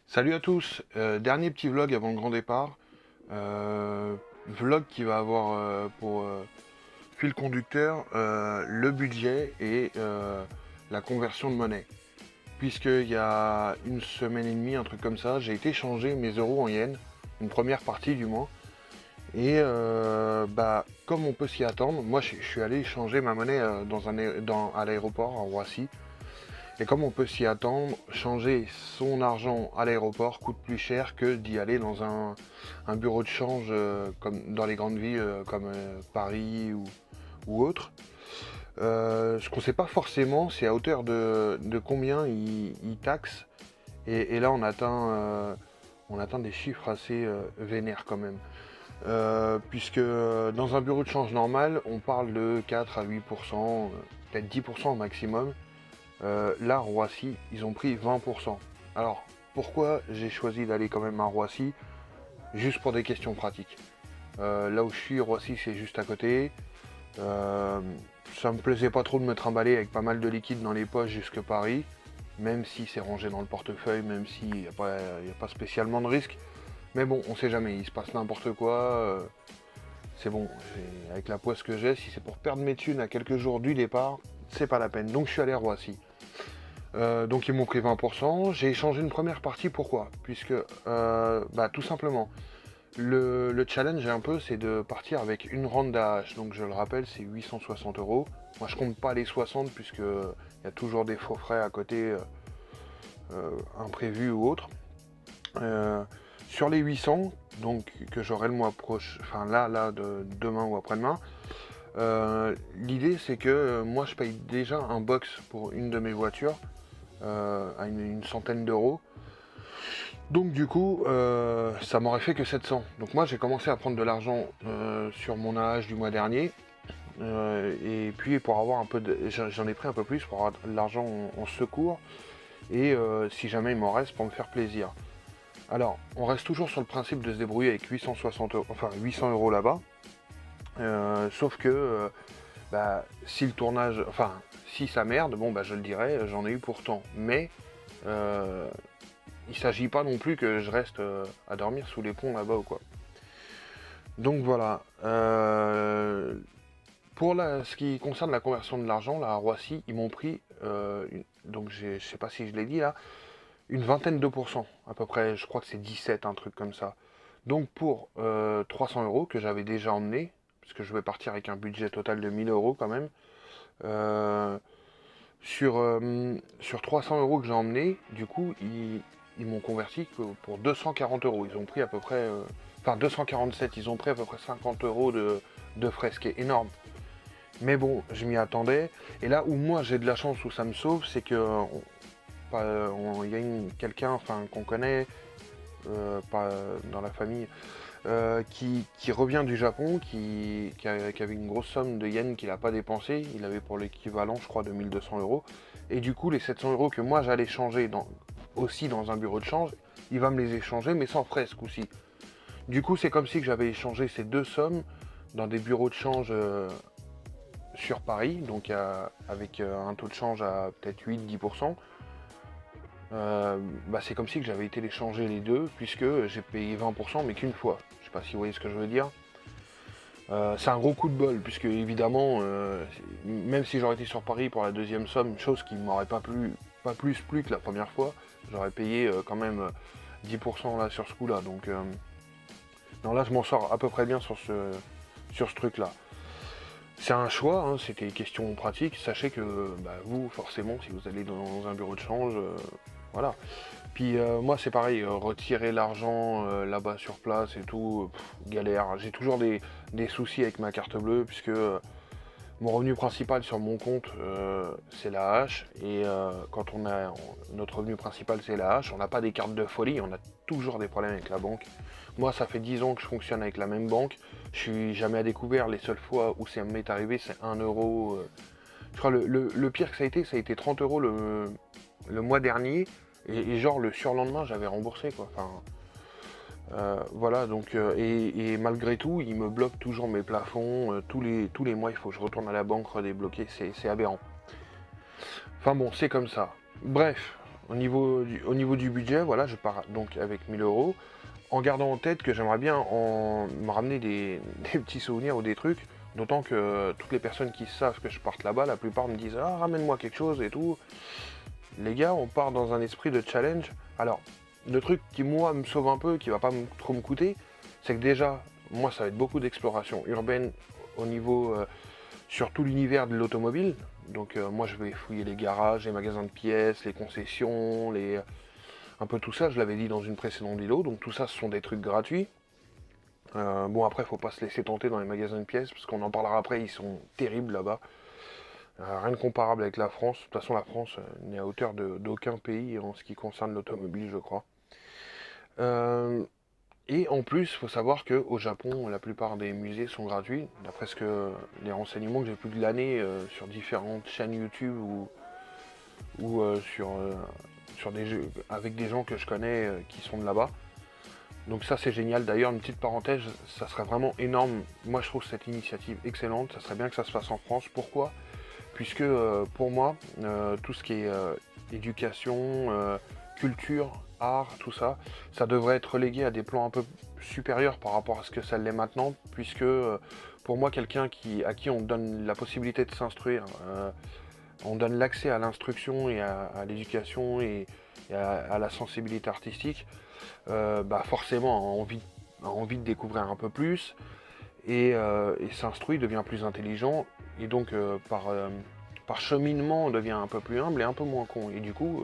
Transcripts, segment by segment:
Salut à tous, dernier petit vlog avant le grand départ. Vlog qui va avoir pour fil conducteur le budget et la conversion de monnaie. Puisqu'il y a une semaine et demie, un truc comme ça, j'ai été changer mes euros en yens, une première partie du moins. Et comme on peut s'y attendre, moi je suis allé changer ma monnaie à l'aéroport à Roissy. Et comme on peut s'y attendre, changer son argent à l'aéroport coûte plus cher que d'y aller dans un bureau de change comme dans les grandes villes comme Paris ou autre. Ce qu'on ne sait pas forcément, c'est à hauteur de combien ils taxent. Et là, on atteint des chiffres assez vénères quand même. Puisque dans un bureau de change normal, on parle de 4 à 8%, peut-être 10% au maximum. Là, Roissy, ils ont pris 20%. Alors, pourquoi j'ai choisi d'aller quand même à Roissy? Juste pour des questions pratiques. Là où je suis, Roissy, c'est juste à côté. Euh, Ça me plaisait pas trop de me trimballer avec pas mal de liquide dans les poches jusque Paris, même si c'est rangé dans le portefeuille, même s'il n'y a pas spécialement de risque. Mais bon, on sait jamais, il se passe n'importe quoi. C'est bon, avec la poisse que j'ai, si c'est pour perdre mes thunes à quelques jours du départ, c'est pas la peine. Donc je suis allé à Roissy. Donc ils m'ont pris 20%. J'ai échangé une première partie, pourquoi? Puisque, tout simplement, le challenge un peu, c'est de partir avec une rente d'AH. Donc je le rappelle, c'est 860 euros. Moi je compte pas les 60 puisque il y a toujours des faux frais à côté, imprévus ou autres. Euh, sur les 800, donc que j'aurai le mois prochain, enfin là, demain ou après-demain, l'idée c'est que moi je paye déjà un box pour une de mes voitures à une centaine d'euros. Donc du coup, ça m'aurait fait que 700. Donc moi j'ai commencé à prendre de l'argent sur mon âge du mois dernier. Et puis pour avoir un peu de... J'en ai pris un peu plus pour avoir de l'argent en secours. Et si jamais il m'en reste pour me faire plaisir. Alors, on reste toujours sur le principe de se débrouiller avec 860 euros, enfin 800 euros là-bas. Sauf que si le tournage, enfin si ça merde, bon je le dirai, j'en ai eu pourtant. Mais il s'agit pas non plus que je reste à dormir sous les ponts là-bas ou quoi. Donc voilà. Pour ce qui concerne la conversion de l'argent, là à Roissy, ils m'ont pris, donc je sais pas si je l'ai dit là, une vingtaine de pourcents à peu près. Je crois que c'est 17, un truc comme ça. Donc pour 300 euros que j'avais déjà emmené, puisque je vais partir avec un budget total de 1000 euros quand même. euh, sur 300 euros que j'ai emmené, du coup, ils m'ont converti pour 240 euros. Ils ont pris à peu près, enfin 247, ils ont pris à peu près 50 euros de frais, ce qui est énorme. Mais bon, je m'y attendais. Et là où moi j'ai de la chance, où ça me sauve, c'est que il y a quelqu'un, enfin qu'on connaît, pas dans la famille, qui revient du Japon, qui avait une grosse somme de yens qu'il n'a pas dépensé. Il avait pour l'équivalent, je crois, de 1200 euros. Et du coup, les 700 euros que moi j'allais changer aussi dans un bureau de change, il va me les échanger, mais sans frais ce coup-ci. Du coup, c'est comme si que j'avais échangé ces deux sommes dans des bureaux de change sur Paris, donc avec un taux de change à peut-être 8-10%. C'est comme si que j'avais été les changer les deux, puisque j'ai payé 20% mais qu'une fois. Je sais pas si vous voyez ce que je veux dire. C'est un gros coup de bol, puisque évidemment, même si j'aurais été sur Paris pour la deuxième somme, chose qui m'aurait pas plu que la première fois, j'aurais payé quand même 10% là sur ce coup-là. Donc non, là je m'en sors à peu près bien sur ce truc-là. C'est un choix, hein, c'était question pratique. Sachez que vous, forcément, si vous allez dans un bureau de change, voilà. Puis moi, c'est pareil, retirer l'argent là-bas sur place et tout, galère. J'ai toujours des soucis avec ma carte bleue, puisque mon revenu principal sur mon compte, c'est la hache. Et quand notre revenu principal, c'est la hache, on n'a pas des cartes de folie, on a toujours des problèmes avec la banque. Moi, ça fait 10 ans que je fonctionne avec la même banque. Je suis jamais à découvert. Les seules fois où ça m'est arrivé, c'est 1 euro. Je crois le pire que ça a été 30 euros le mois dernier. Et genre le surlendemain, j'avais remboursé quoi. Enfin, voilà, donc, et malgré tout, il me bloque toujours mes plafonds. Tous les mois, il faut que je retourne à la banque redébloquer. C'est aberrant. Enfin bon, c'est comme ça. Bref, Au niveau du budget, voilà, je pars donc avec 1000 euros, en gardant en tête que j'aimerais bien me ramener des petits souvenirs ou des trucs, d'autant que toutes les personnes qui savent que je parte là-bas, la plupart me disent «Ah, ramène-moi quelque chose et tout». Les gars, on part dans un esprit de challenge. Alors, le truc qui, moi, me sauve un peu, qui va pas trop me coûter, c'est que déjà, moi, ça va être beaucoup d'exploration urbaine au niveau, sur tout l'univers de l'automobile. Donc, moi, je vais fouiller les garages, les magasins de pièces, les concessions, un peu tout ça. Je l'avais dit dans une précédente vidéo. Donc, tout ça, ce sont des trucs gratuits. Bon, après, faut pas se laisser tenter dans les magasins de pièces, parce qu'on en parlera après, ils sont terribles là-bas. Rien de comparable avec la France. De toute façon, la France n'est à hauteur d'aucun pays en ce qui concerne l'automobile, je crois. Et en plus, il faut savoir qu'au Japon, la plupart des musées sont gratuits. D'après les renseignements que j'ai pu de l'année sur différentes chaînes YouTube ou sur des jeux avec des gens que je connais qui sont de là-bas. Donc ça c'est génial. D'ailleurs, une petite parenthèse, ça serait vraiment énorme. Moi je trouve cette initiative excellente. Ça serait bien que ça se fasse en France. Pourquoi ? Puisque pour moi, tout ce qui est éducation, culture, art, tout ça, ça devrait être relégué à des plans un peu supérieurs par rapport à ce que ça l'est maintenant, puisque pour moi, quelqu'un à qui on donne la possibilité de s'instruire, on donne l'accès à l'instruction et à l'éducation et à la sensibilité artistique, bah forcément a envie de découvrir un peu plus et s'instruit, devient plus intelligent et donc par cheminement on devient un peu plus humble et un peu moins con. Et du coup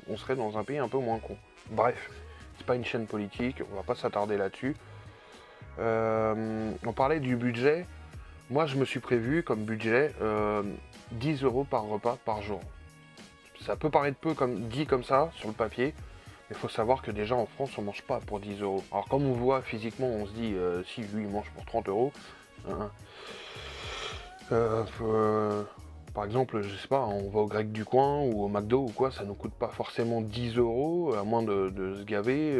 on serait dans un pays un peu moins con. Bref, c'est pas une chaîne politique, on va pas s'attarder là-dessus. On parlait du budget. Moi je me suis prévu comme budget 10 euros par repas par jour. Ça peut paraître peu dit comme ça sur le papier, mais il faut savoir que déjà en France on mange pas pour 10 euros. Alors comme on voit physiquement, on se dit si lui il mange pour 30 euros. Hein, par exemple, je sais pas, on va au grec du coin ou au McDo ou quoi, ça nous coûte pas forcément 10 euros, à moins de se gaver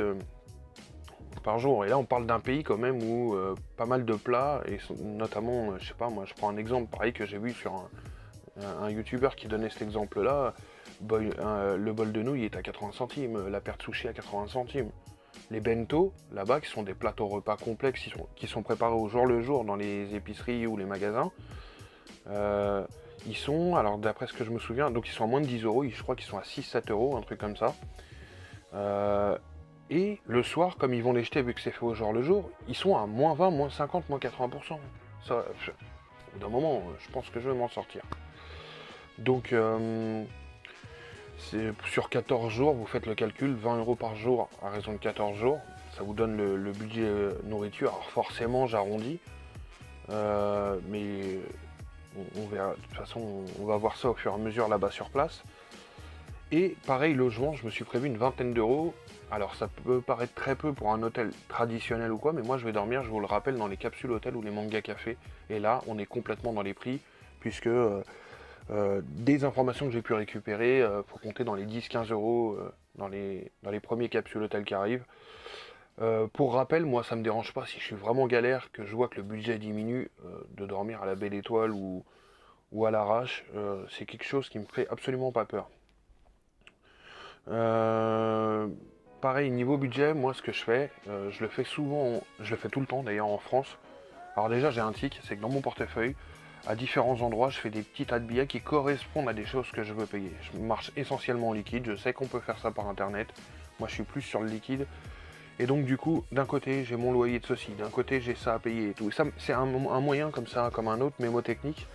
par jour. Et là on parle d'un pays quand même où pas mal de plats, et notamment, je sais pas, moi je prends un exemple pareil que j'ai vu sur un youtubeur qui donnait cet exemple là. Le bol de nouilles est à 80 centimes, la paire de sushi à 80 centimes. Les bento, là-bas, qui sont des plateaux repas complexes, qui sont préparés au jour le jour dans les épiceries ou les magasins, ils sont, alors d'après ce que je me souviens, donc ils sont à moins de 10 euros, je crois qu'ils sont à 6-7 euros, un truc comme ça. Et le soir, comme ils vont les jeter vu que c'est fait au jour le jour, ils sont à moins 20, moins 50, moins 80%. Ça, au bout d'un moment, je pense que je vais m'en sortir. Donc, sur 14 jours, vous faites le calcul, 20 euros par jour à raison de 14 jours, ça vous donne le budget nourriture. Alors forcément, j'arrondis, mais on verra. De toute façon, on va voir ça au fur et à mesure là-bas sur place. Et pareil, logement, je me suis prévu une vingtaine d'euros. Alors ça peut paraître très peu pour un hôtel traditionnel ou quoi, mais moi je vais dormir, je vous le rappelle, dans les capsules hôtels ou les manga cafés. Et là, on est complètement dans les prix, puisque des informations que j'ai pu récupérer, faut compter dans les 10-15 euros dans les premiers capsules hôtels qui arrivent. Pour rappel, moi ça me dérange pas si je suis vraiment galère, que je vois que le budget diminue, de dormir à la Belle Étoile ou à l'Arrache, c'est quelque chose qui me fait absolument pas peur. Pareil, niveau budget, moi ce que je fais, je le fais souvent, je le fais tout le temps d'ailleurs en France. Alors déjà j'ai un tic, c'est que dans mon portefeuille, à différents endroits, je fais des petits tas de billets qui correspondent à des choses que je veux payer. Je marche essentiellement en liquide, je sais qu'on peut faire ça par internet. Moi je suis plus sur le liquide. Et donc du coup, d'un côté j'ai mon loyer de ceci, d'un côté j'ai ça à payer et tout. Et ça, c'est un moyen comme ça, comme un autre mémotechnique.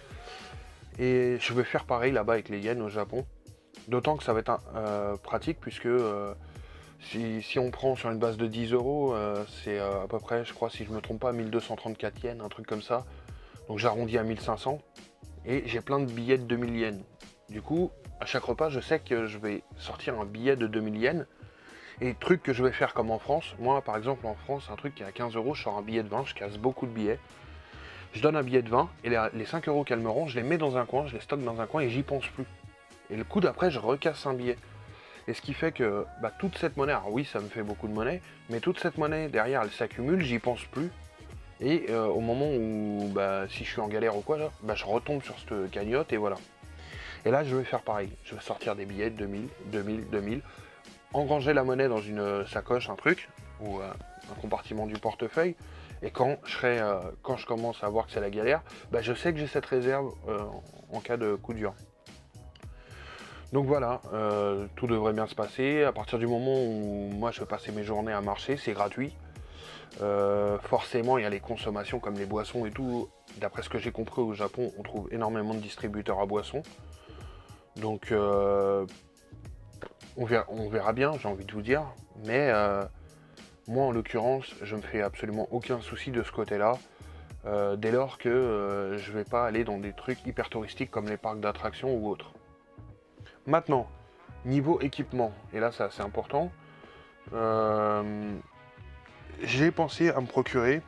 Et je vais faire pareil là-bas avec les yens au Japon. D'autant que ça va être pratique puisque si on prend sur une base de 10 euros, c'est à peu près, je crois si je me trompe pas, 1234 yens, un truc comme ça. Donc j'arrondis à 1500 et j'ai plein de billets de 2000 yens. Du coup, à chaque repas, je sais que je vais sortir un billet de 2000 yens. Et truc que je vais faire comme en France, moi par exemple en France, un truc qui est à 15 euros, je sors un billet de 20, je casse beaucoup de billets. Je donne un billet de 20 et les 5 euros qu'elle me rend, je les mets dans un coin, je les stocke dans un coin et j'y pense plus. Et le coup d'après, je recasse un billet. Et ce qui fait que toute cette monnaie, alors oui, ça me fait beaucoup de monnaie, mais toute cette monnaie derrière, elle s'accumule, j'y pense plus. Et au moment où, si je suis en galère ou quoi, là, je retombe sur cette cagnotte et voilà. Et là, je vais faire pareil. Je vais sortir des billets 2000, 2000, 2000, engranger la monnaie dans une sacoche, un truc, ou un compartiment du portefeuille. Et quand je commence à voir que c'est la galère, bah, je sais que j'ai cette réserve en cas de coup dur. Donc voilà, tout devrait bien se passer. À partir du moment où moi je vais passer mes journées à marcher, c'est gratuit. Forcément, il y a les consommations comme les boissons et tout. D'après ce que j'ai compris, au Japon, on trouve énormément de distributeurs à boissons. Donc on verra bien, j'ai envie de vous dire. Mais moi, en l'occurrence, je me fais absolument aucun souci de ce côté-là. Dès lors que je vais pas aller dans des trucs hyper touristiques comme les parcs d'attractions ou autres. Maintenant, niveau équipement, et là c'est assez important, j'ai pensé à me procurer,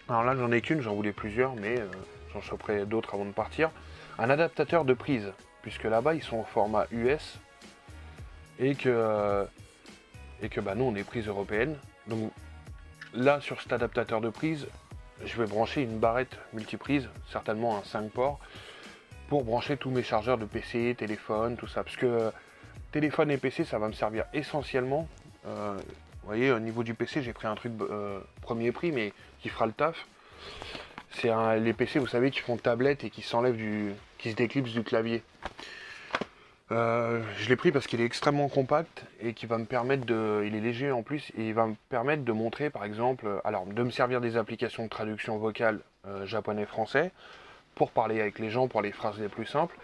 alors là j'en ai qu'une, j'en voulais plusieurs, mais j'en choperai d'autres avant de partir, un adaptateur de prise, puisque là-bas ils sont au format US, et que bah, nous on est prise européenne. Donc là sur cet adaptateur de prise, je vais brancher une barrette multiprise, certainement un 5 ports, pour brancher tous mes chargeurs de PC, téléphone, tout ça. Parce que téléphone et PC, ça va me servir essentiellement. Vous voyez, au niveau du PC, j'ai pris un truc premier prix, mais qui fera le taf. C'est les PC, vous savez, qui font tablette et qui s'enlèvent qui se déclipsent du clavier. Je l'ai pris parce qu'il est extrêmement compact et qui va me permettre il est léger en plus, et il va me permettre de montrer, par exemple, alors de me servir des applications de traduction vocale japonais-français, pour parler avec les gens, pour les phrases les plus simples,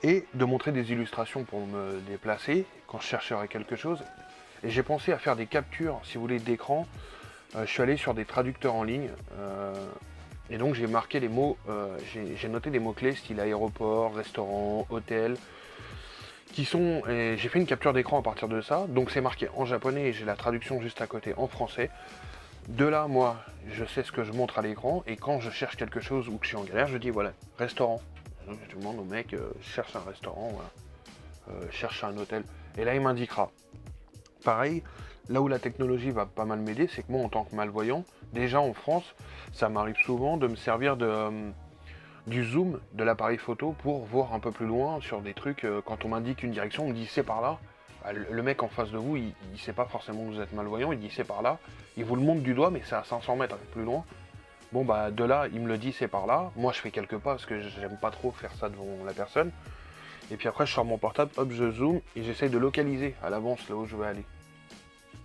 et de montrer des illustrations pour me déplacer quand je chercherai quelque chose. Et j'ai pensé à faire des captures, si vous voulez, d'écran. Je suis allé sur des traducteurs en ligne, et donc j'ai marqué les mots, j'ai noté des mots-clés style aéroport, restaurant, hôtel, et j'ai fait une capture d'écran à partir de ça. Donc c'est marqué en japonais et j'ai la traduction juste à côté en français. De là, moi, je sais ce que je montre à l'écran, et quand je cherche quelque chose ou que je suis en galère, je dis voilà, restaurant. Donc, je demande au mec, cherche un restaurant, voilà. Cherche un hôtel. Et là, il m'indiquera. Pareil, là où la technologie va pas mal m'aider, c'est que moi, en tant que malvoyant, déjà en France, ça m'arrive souvent de me servir du zoom de l'appareil photo pour voir un peu plus loin sur des trucs. Quand on m'indique une direction, on me dit c'est par là. Le mec en face de vous, il sait pas forcément que vous êtes malvoyant, il dit c'est par là. Il vous le montre du doigt, mais c'est à 500 mètres plus loin. Bon bah de là, il me le dit c'est par là. Moi je fais quelques pas parce que j'aime pas trop faire ça devant la personne. Et puis après je sors mon portable, hop je zoome et j'essaye de localiser à l'avance là où je veux aller.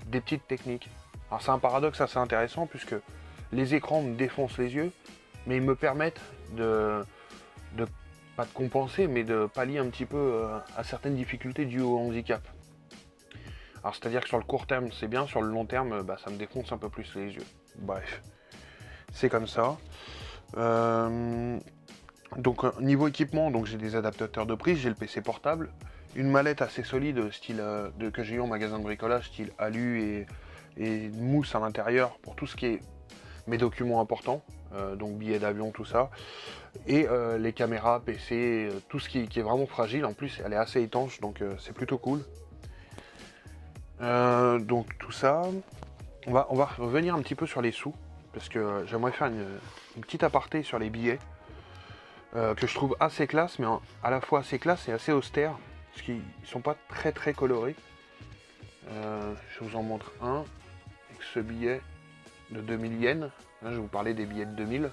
Des petites techniques. Alors c'est un paradoxe assez intéressant puisque les écrans me défoncent les yeux, mais ils me permettent pas de compenser, mais de pallier un petit peu à certaines difficultés dues au handicap. Alors c'est-à-dire que sur le court terme c'est bien, sur le long terme bah, ça me défonce un peu plus les yeux. Bref, c'est comme ça. Donc niveau équipement, donc j'ai des adaptateurs de prise, j'ai le PC portable, une mallette assez solide style que j'ai eu en magasin de bricolage, style alu et mousse à l'intérieur pour tout ce qui est mes documents importants, donc billets d'avion, tout ça, et les caméras, PC, tout ce qui est vraiment fragile. En plus elle est assez étanche, donc c'est plutôt cool. Donc tout ça, on va revenir un petit peu sur les sous, parce que j'aimerais faire une petite aparté sur les billets, que je trouve assez classe, mais à la fois assez classe et assez austère, parce qu'ils sont pas très très colorés. Je vous en montre un, avec ce billet de 2000 yens, là je vais vous parler des billets de 2000.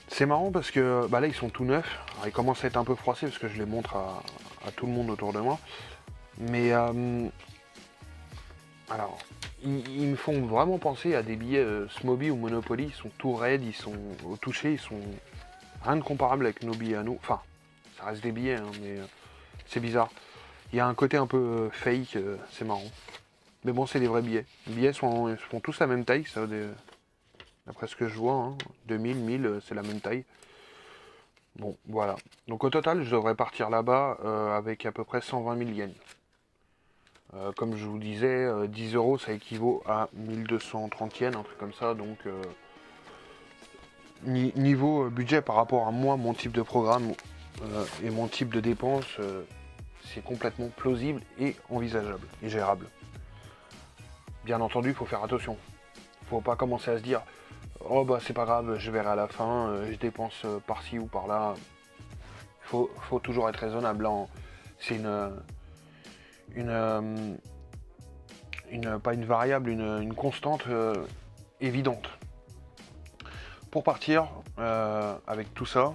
C'est marrant parce que bah là ils sont tout neufs, alors, ils commencent à être un peu froissés parce que je les montre à tout le monde autour de moi. Mais alors, ils me font vraiment penser à des billets Smoby ou Monopoly. Ils sont tout raides, ils sont au toucher, ils sont rien de comparable avec nos billets à nous. Enfin, ça reste des billets, hein, mais c'est bizarre. Il y a un côté un peu fake, c'est marrant. Mais bon, c'est des vrais billets. Les billets font tous la même taille, ça, d'après ce que je vois. Hein. 2000, 1000, c'est la même taille. Bon, voilà. Donc au total, je devrais partir là-bas avec à peu près 120 000 yens. Comme je vous disais, 10 euros ça équivaut à 1230 yens, un truc comme ça. Donc niveau budget par rapport à moi, mon type de programme et mon type de dépense, c'est complètement plausible et envisageable et gérable. Bien entendu, il faut faire attention. Faut pas commencer à se dire oh bah c'est pas grave, je verrai à la fin, je dépense par-ci ou par-là. Il faut toujours être raisonnable. Là, c'est pas une variable, une constante évidente. Pour partir avec tout ça,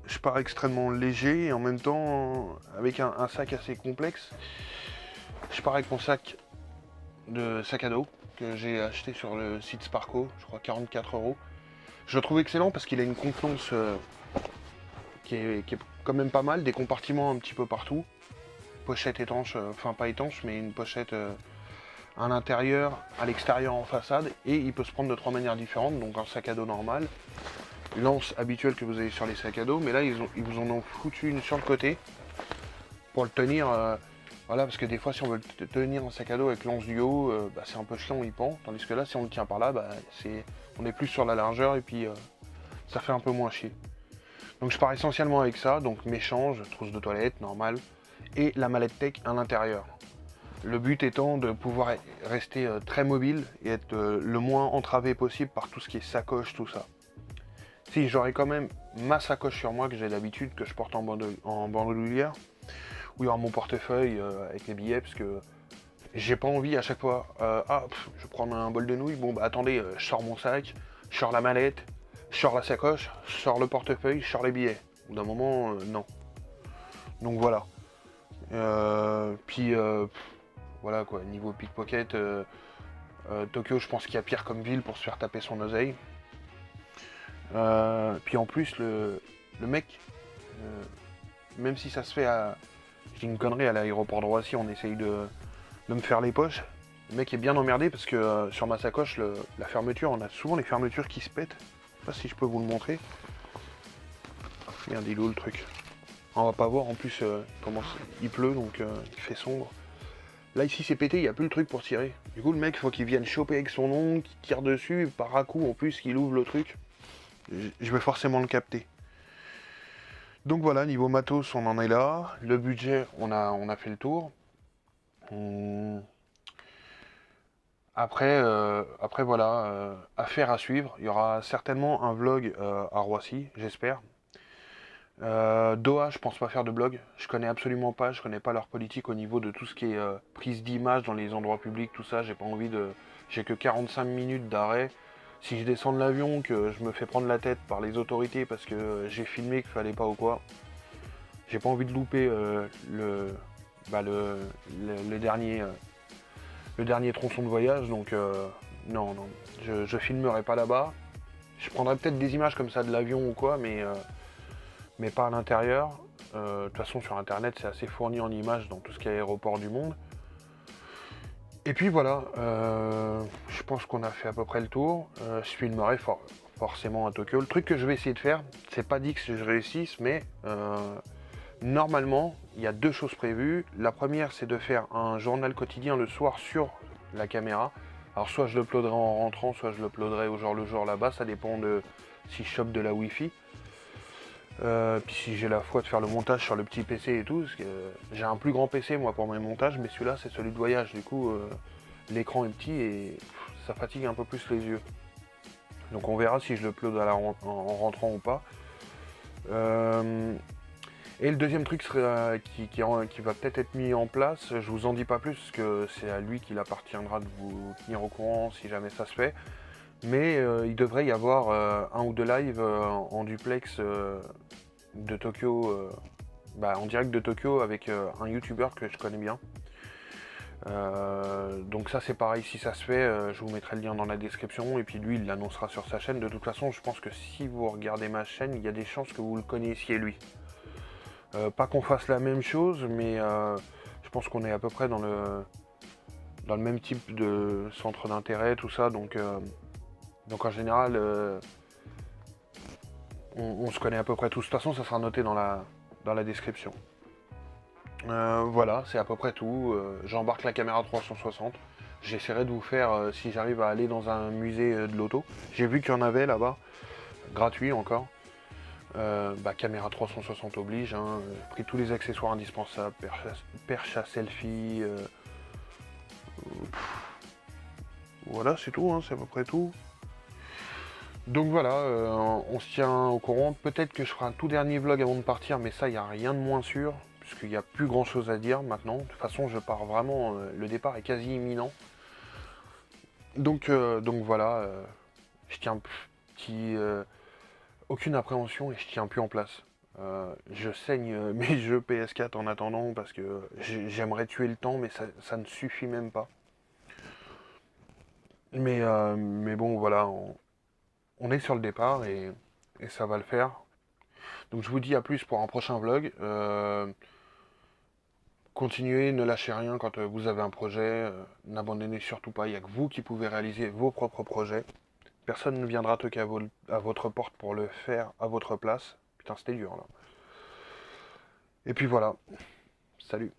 je pars extrêmement léger et en même temps avec un sac assez complexe. Je pars avec mon sac à dos que j'ai acheté sur le site Sparco, je crois 44 €. Je le trouve excellent parce qu'il a une contenance qui est quand même pas mal, des compartiments un petit peu partout, pochette étanche, enfin pas étanche mais une pochette à l'intérieur, à l'extérieur, en façade, et il peut se prendre de 3 manières différentes, donc un sac à dos normal, lance habituelle que vous avez sur les sacs à dos, mais là ils vous en ont foutu une sur le côté pour le tenir, voilà, parce que des fois si on veut tenir un sac à dos avec lance du haut, c'est un peu chiant, il pend, tandis que là si on le tient par là, on est plus sur la largeur et puis ça fait un peu moins chier. Donc je pars essentiellement avec ça, donc m'échange, trousse de toilette, normale, et la mallette tech à l'intérieur. Le but étant de pouvoir rester très mobile et être le moins entravé possible par tout ce qui est sacoche, tout ça. Si j'aurai quand même ma sacoche sur moi que j'ai d'habitude, que je porte en bandoulière, où il y aura mon portefeuille avec les billets, parce que j'ai pas envie à chaque fois, je vais prendre un bol de nouilles, bon bah attendez, je sors mon sac, je sors la mallette, je sors la sacoche, je sors le portefeuille, je sors les billets. Au bout d'un moment, non. Donc voilà. Voilà quoi, niveau pickpocket, Tokyo, je pense qu'il y a pire comme ville pour se faire taper son oseille. Puis en plus, le mec, même si ça se fait à... Je dis une connerie, à l'aéroport de Roissy, on essaye de me faire les poches. Le mec est bien emmerdé parce que sur ma sacoche, la fermeture, on a souvent les fermetures qui se pètent. Je sais pas si je peux vous le montrer. Merde, il est où le truc? On va pas voir, en plus il pleut, donc il fait sombre. Là ici c'est pété, il n'y a plus le truc pour tirer. Du coup le mec, il faut qu'il vienne choper avec son ongle, qu'il tire dessus, par à coup en plus qu'il ouvre le truc. Je vais forcément le capter. Donc voilà, niveau matos, on en est là. Le budget, on a fait le tour. Après voilà, affaire à suivre. Il y aura certainement un vlog à Roissy, j'espère. Doha, je pense pas faire de blog. Je connais absolument pas, je connais pas leur politique au niveau de tout ce qui est prise d'image dans les endroits publics, tout ça. J'ai pas envie de. J'ai que 45 minutes d'arrêt. Si je descends de l'avion, que je me fais prendre la tête par les autorités parce que j'ai filmé qu'il fallait pas ou quoi, j'ai pas envie de louper le dernier tronçon de voyage, donc non, je filmerai pas là-bas. Je prendrai peut-être des images comme ça de l'avion ou quoi, mais pas à l'intérieur. De toute façon, sur internet, c'est assez fourni en images dans tout ce qui est aéroport du monde. Et puis voilà, je pense qu'on a fait à peu près le tour. Je filmerai forcément à Tokyo. Le truc que je vais essayer de faire, c'est pas dit que je réussisse, mais normalement, il y a 2 choses prévues. La première, c'est de faire un journal quotidien le soir sur la caméra. Alors soit je l'uploaderai en rentrant, soit je l'uploaderai au jour le jour là-bas, ça dépend de si je chope de la Wi-Fi. Puis si j'ai la foi de faire le montage sur le petit PC et tout, parce que j'ai un plus grand PC moi pour mes montages, mais celui-là c'est celui de voyage, du coup l'écran est petit et ça fatigue un peu plus les yeux. Donc on verra si je l'upload en rentrant ou pas. Et le deuxième truc qui va peut-être être mis en place, je vous en dis pas plus parce que c'est à lui qu'il appartiendra de vous tenir au courant si jamais ça se fait. Mais il devrait y avoir un ou deux lives en duplex de Tokyo, en direct de Tokyo avec un YouTuber que je connais bien. Donc ça c'est pareil, si ça se fait, je vous mettrai le lien dans la description et puis lui il l'annoncera sur sa chaîne. De toute façon je pense que si vous regardez ma chaîne, il y a des chances que vous le connaissiez lui. Pas qu'on fasse la même chose, mais je pense qu'on est à peu près dans le même type de centre d'intérêt, tout ça, donc en général, on se connaît à peu près tous. De toute façon, ça sera noté dans la description. Voilà, c'est à peu près tout. J'embarque la caméra 360. J'essaierai de vous faire, si j'arrive à aller dans un musée de l'auto. J'ai vu qu'il y en avait là-bas, gratuit encore. Caméra 360 oblige, hein. J'ai pris tous les accessoires indispensables, perche à selfie. Voilà, c'est tout, hein, c'est à peu près tout. Donc voilà, on se tient au courant. Peut-être que je ferai un tout dernier vlog avant de partir, mais ça, il n'y a rien de moins sûr, puisqu'il n'y a plus grand chose à dire maintenant. De toute façon, je pars vraiment, le départ est quasi imminent. Donc voilà, je tiens petit, aucune appréhension et je tiens plus en place. Je saigne mes jeux PS4 en attendant parce que j'aimerais tuer le temps, mais ça ne suffit même pas. Mais bon, voilà, on est sur le départ et ça va le faire. Donc je vous dis à plus pour un prochain vlog. Continuez, ne lâchez rien quand vous avez un projet. N'abandonnez surtout pas, il n'y a que vous qui pouvez réaliser vos propres projets. Personne ne viendra toquer à votre porte pour le faire à votre place. Putain, c'était dur là. Et puis voilà. Salut.